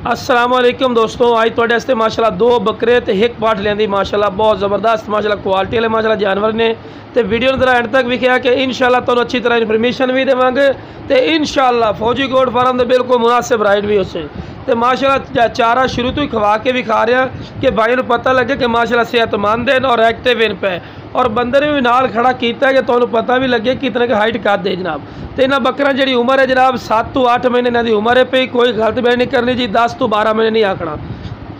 अस्सलाम वालेकुम दोस्तों, आज तुहाडे वास्ते माशाल्लाह दो बकरे ते एक पाठ लियांदी माशाल्लाह बहुत ज़बरदस्त माशाल्लाह क्वालिटी वाले माशाल्लाह जानवर ने। तो वीडियो नज़र एंड तक विखिया कि इंशाल्लाह तुहानूं अच्छी तरह इन्फॉर्मेशन भी देवांगे तो इंशाल्लाह फौजी गोड फार्म दे बिल्कुल मुनासिब राइड भी उसे तो माशाल्लाह चारा शुरू तो ही खवा के भी खा रहा कि भाई नूं पता लगे कि माशाल्लाह सेहतमंद हैं और एक्टिव इन पे और बंदे ने भी नाल खड़ा किया है कि तुहानूं पता भी लगे कितने की हाइट कद है जनाब। तो इन्हां बकरा जी उम्र है जनाब 7 तो 8 महीने इन्हां दी उम्र है पे कोई गलत बयान नहीं करनी जी, 10 तो 12 महीने नहीं आखना,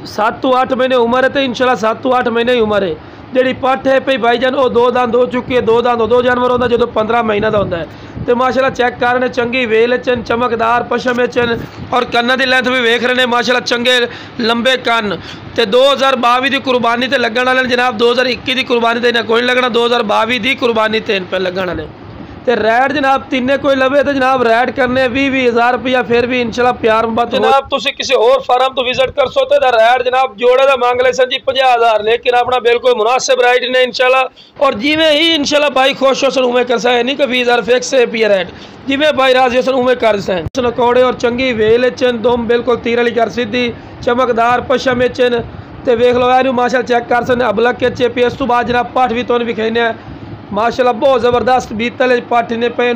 7 तो 8 महीने उम्र है तो इंशाल्लाह 7 तो 8 महीने ही उम्र है। जी पट्ठ है पई भाईजान वो 2 दंद हो चुकी है, 2 दंद दो जानवर होंगे जो 15 महीना का होंगे। तो माशाल्लाह चेक कर रहे हैं चंगी वेल चन चमकदार पशम चन और कन्ना की लेंथ भी वेख रहे हैं माशाल्लाह चंगे लंबे कन। तो 2022 की कुर्बानी तो लगन वाले जनाब, 2021 की कुर्बानी तो इन्हें कोई लगना, 2022 की कुर्बानी तो इन पर लगन वाले। तो रैड जनाब तिन्ने कोई लवे तो जनाब रैड करने 20,000 रुपया फिर भी इंशाल्लाह प्यार मुहब्बत जनाब तुसी किसी और फार्म तो विजिट कर सकते हो। रैड जनाब जोड़े का मांग ले जी 50,000, लेकिन अपना बिल्कुल मुनासिब राइड ने इंशाल्लाह। और जिमें ही इंशाल्लाह भाई खुश हो सन उमें कर सके, नहीं कि 20,000 फिक्स है पी रैड, जिमें भाई राजी हो सन उमें कर सकें। नकौड़े और चंगी वेल चन दुम बिल्कुल तीर वाली कर सीधी चमकदार पशम चन। तो वेख लो यार माशाल्लाह चेक कर सकते अबलक के चेपी। इस तो बाद जनाब पठ भी तुहानूं विखाने माशाल्लाह बहुत ज़बरदस्त बीतल पट्ठ ने पे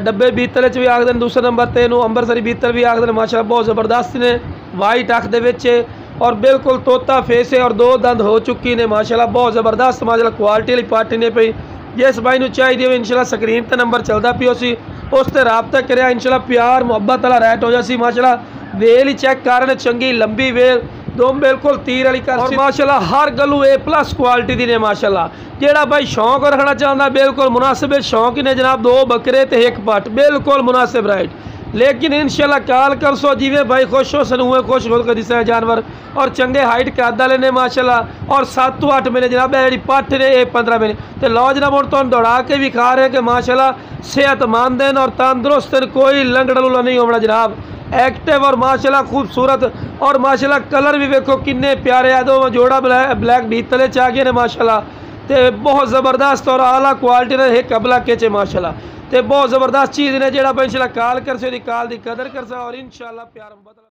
डब्बे बीतल भी आखते हैं, दूसरे नंबर पर इनू अंबरसरी बीतल भी आखते हैं माशाल्लाह बहुत ज़बरदस्त ने। वाइट अख दे और बिल्कुल तोता फेस है और 2 दंद हो चुकी ने माशाल्लाह बहुत ज़बरदस्त माशाल्लाह क्वालिटी वाली पट्ठ ने पई। जिस भाई नूं चाहिए हो इंशाल्लाह स्क्रीन पर नंबर चलता पियो सी उस पर रबता करें इंशाल्लाह प्यार मुहब्बत वाला रैट हो जासी। माशाल्लाह वेल ही चेक कर रहे चंगी लंबी वेल दोम बिल्कुल तीर वाली कर और माशाल्लाह हर गलू A+ क्वालिटी दी ने माशाल्लाह। जेड़ा भाई शौक रखना चाहता बिल्कुल मुनासिब शौक ने जनाब, 2 बकरे ते एक पट बिल्कुल मुनासिब राइड। लेकिन इंशाल्लाह काल कर सो जिमें भाई खुश हो सन उमें खुश हो कर दिसा जानवर और चंगे हाइट कद वाले ने माशाल्लाह। और 7 तो 8 महीने जनाब जी पट्ठ ने 15 महीने। तो लो जनाब हम तुम दौड़ा के भी खा रहे हैं कि माशाल्लाह सेहतमंद हैं और तंदुरुस्त हैं, कोई लंगड़ा लुला नहीं होना जनाब, एक्टिव और माशाल्लाह खूबसूरत। और माशाल्लाह कलर भी देखो किन्ने प्यारे है, दो जोड़ा ब्लैक बीतले च आ गए ने माशाल्लाह। तो बहुत ज़बरदस्त और आला क्वालिटी ने एक कबला के माशाल्लाह। तो बहुत ज़बरदस्त चीज़ ने जेड़ा इंशाल्लाह काल कर से कॉल की कदर कर और इंशाल्लाह प्यार।